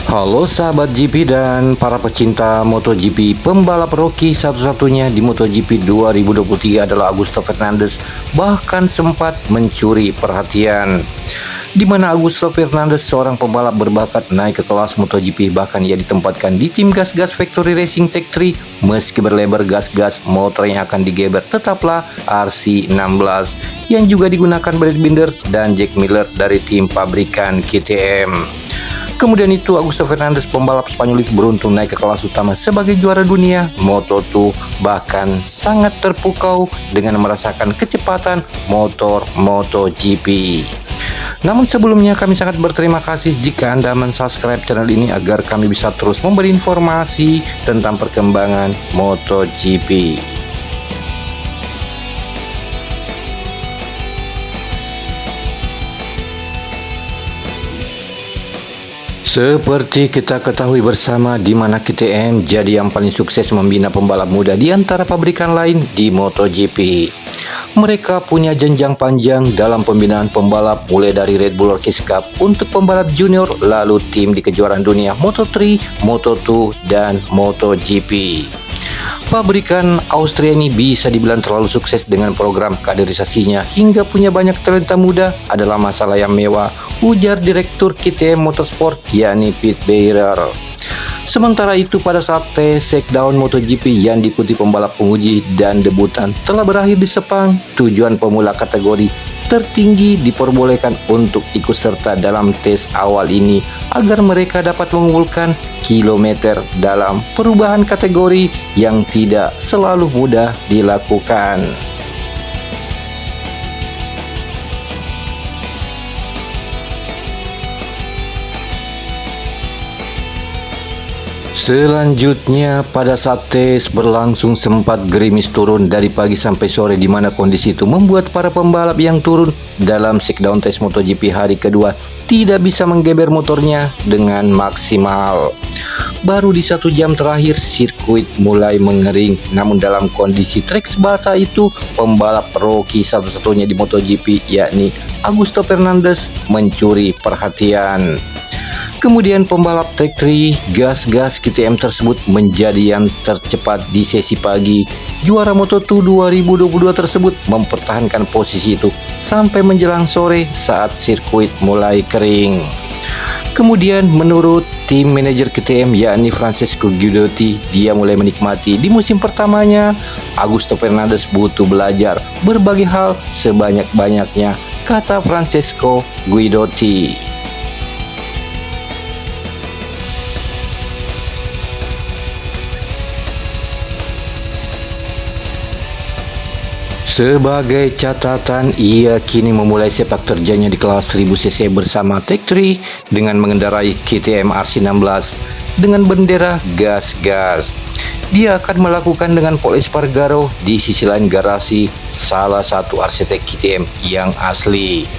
Halo sahabat GP dan para pecinta MotoGP, pembalap rookie satu-satunya di MotoGP 2023 adalah Augusto Fernandez, bahkan sempat mencuri perhatian. Di mana Augusto Fernandez, seorang pembalap berbakat, naik ke kelas MotoGP, bahkan ia ditempatkan di tim gas-gas Factory Racing Tech 3. Meski berlebar gas-gas, motor yang akan digeber tetaplah RC16 yang juga digunakan Brad Binder dan Jack Miller dari tim pabrikan KTM. Kemudian itu Augusto Fernandez, pembalap Spanyol itu beruntung naik ke kelas utama sebagai juara dunia Moto2, bahkan sangat terpukau dengan merasakan kecepatan motor MotoGP. Namun sebelumnya kami sangat berterima kasih jika Anda mensubscribe channel ini agar kami bisa terus memberi informasi tentang perkembangan MotoGP. Seperti kita ketahui bersama, di mana KTM jadi yang paling sukses membina pembalap muda di antara pabrikan lain di MotoGP. Mereka punya jenjang panjang dalam pembinaan pembalap, mulai dari Red Bull Rookies Cup untuk pembalap junior, lalu tim di kejuaraan dunia Moto3, Moto2, dan MotoGP. Pabrikan Austria ini bisa dibilang terlalu sukses dengan program kaderisasinya hingga punya banyak talenta muda adalah masalah yang mewah, ujar Direktur KTM Motorsport yakni Pete Beirer. Sementara itu pada saat tes shakedown MotoGP yang diikuti pembalap penguji dan debutan telah berakhir di Sepang, tujuan pemula kategori tertinggi diperbolehkan untuk ikut serta dalam tes awal ini agar mereka dapat mengumpulkan kilometer dalam perubahan kategori yang tidak selalu mudah dilakukan. Selanjutnya, pada saat tes berlangsung sempat gerimis turun dari pagi sampai sore, di mana kondisi itu membuat para pembalap yang turun dalam shakedown tes MotoGP hari kedua tidak bisa menggeber motornya dengan maksimal. Baru di 1 jam terakhir sirkuit mulai mengering, namun dalam kondisi trek basah itu pembalap rookie satu-satunya di MotoGP yakni Augusto Fernandez mencuri perhatian. Kemudian pembalap Tech 3 gas-gas KTM tersebut menjadi yang tercepat di sesi pagi. Juara Moto2 2022 tersebut mempertahankan posisi itu sampai menjelang sore saat sirkuit mulai kering. Kemudian menurut tim manajer KTM yakni Francesco Guidotti, dia mulai menikmati di musim pertamanya. Augusto Fernandez butuh belajar berbagai hal sebanyak-banyaknya, kata Francesco Guidotti. Sebagai catatan, ia kini memulai sepak terjangnya di kelas 1000cc bersama Tech 3 dengan mengendarai KTM RC16 dengan bendera gas-gas. Dia akan melakukan dengan Paul Espargaro di sisi lain garasi, salah satu arsitek KTM yang asli.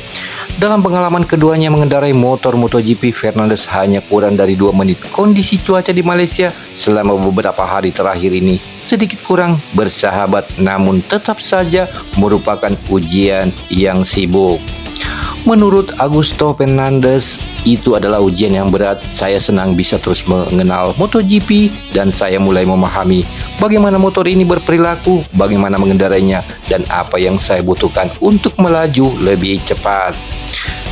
Dalam pengalaman keduanya mengendarai motor MotoGP, Fernandez hanya kurang dari 2 menit. Kondisi cuaca di Malaysia selama beberapa hari terakhir ini sedikit kurang bersahabat, namun tetap saja merupakan ujian yang sibuk. Menurut Augusto Fernandez, itu adalah ujian yang berat. Saya senang bisa terus mengenal MotoGP dan saya mulai memahami bagaimana motor ini berperilaku, bagaimana mengendarainya, dan apa yang saya butuhkan untuk melaju lebih cepat.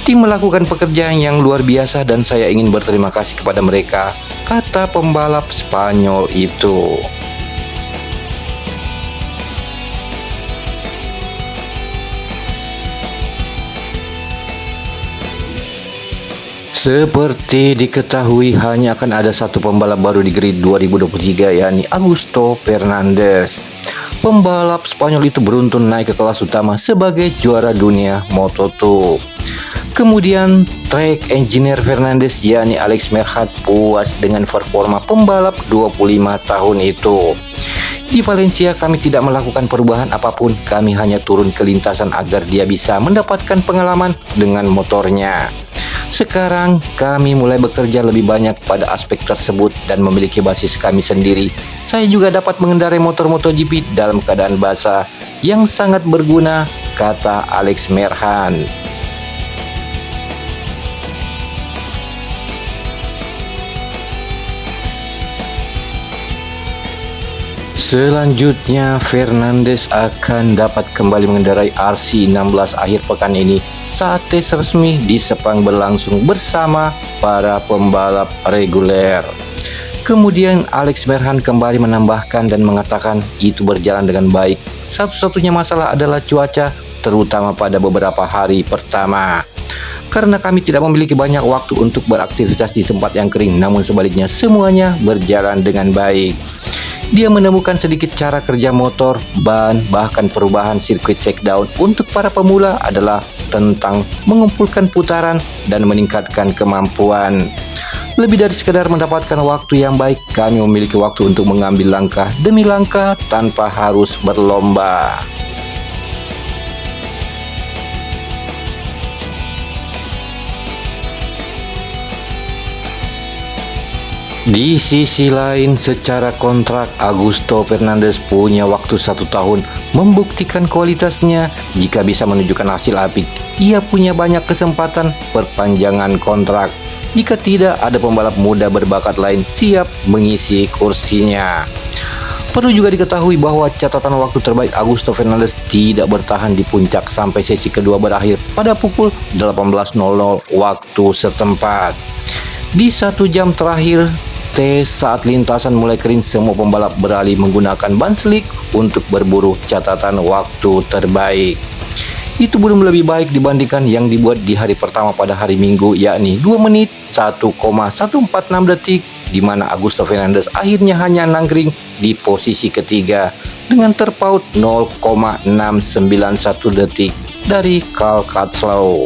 Tim melakukan pekerjaan yang luar biasa dan saya ingin berterima kasih kepada mereka, kata pembalap Spanyol itu. Seperti diketahui, hanya akan ada satu pembalap baru di grid 2023 yakni Augusto Fernandez. Pembalap Spanyol itu beruntun naik ke kelas utama sebagai juara dunia Moto2. Kemudian track engineer Fernandez yakni Alex Merhat puas dengan performa pembalap 25 tahun itu. Di Valencia kami tidak melakukan perubahan apapun, kami hanya turun ke lintasan agar dia bisa mendapatkan pengalaman dengan motornya. Sekarang kami mulai bekerja lebih banyak pada aspek tersebut dan memiliki basis kami sendiri. Saya juga dapat mengendarai motor MotoGP dalam keadaan basah yang sangat berguna, kata Alex Merhan. Selanjutnya, Fernandes akan dapat kembali mengendarai RC16 akhir pekan ini saat tes resmi di Sepang berlangsung bersama para pembalap reguler. Kemudian Alex Merhan kembali menambahkan dan mengatakan itu berjalan dengan baik. Satu-satunya masalah adalah cuaca, terutama pada beberapa hari pertama. Karena kami tidak memiliki banyak waktu untuk beraktivitas di tempat yang kering, namun sebaliknya semuanya berjalan dengan baik. Dia menemukan sedikit cara kerja motor, ban, bahkan perubahan sirkuit shakedown untuk para pemula adalah tentang mengumpulkan putaran dan meningkatkan kemampuan. Lebih dari sekadar mendapatkan waktu yang baik, kami memiliki waktu untuk mengambil langkah demi langkah tanpa harus berlomba. Di sisi lain, secara kontrak, Augusto Fernandes punya waktu 1 tahun membuktikan kualitasnya. Jika bisa menunjukkan hasil apik, ia punya banyak kesempatan perpanjangan kontrak. Jika tidak, ada pembalap muda berbakat lain siap mengisi kursinya. Perlu juga diketahui bahwa catatan waktu terbaik Augusto Fernandes tidak bertahan di puncak sampai sesi kedua berakhir pada pukul 18.00 waktu setempat. Di 1 jam terakhir tes, saat lintasan mulai kering, semua pembalap beralih menggunakan ban slick untuk berburu catatan waktu terbaik. Itu belum lebih baik dibandingkan yang dibuat di hari pertama pada hari Minggu, yakni 2 menit 1,146 detik, di mana Augusto Fernandes akhirnya hanya nangkring di posisi ketiga dengan terpaut 0,691 detik dari Karl Crutchlow.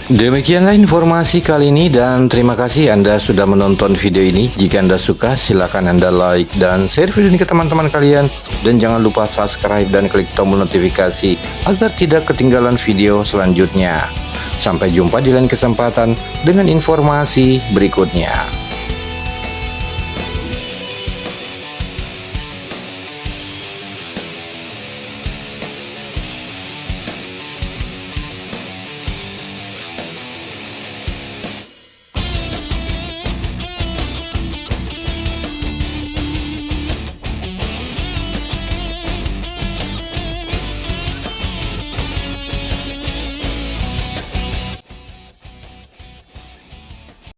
Demikianlah informasi kali ini dan terima kasih Anda sudah menonton video ini. Jika Anda suka, silakan Anda like dan share video ini ke teman-teman kalian. Dan jangan lupa subscribe dan klik tombol notifikasi agar tidak ketinggalan video selanjutnya. Sampai jumpa di lain kesempatan dengan informasi berikutnya.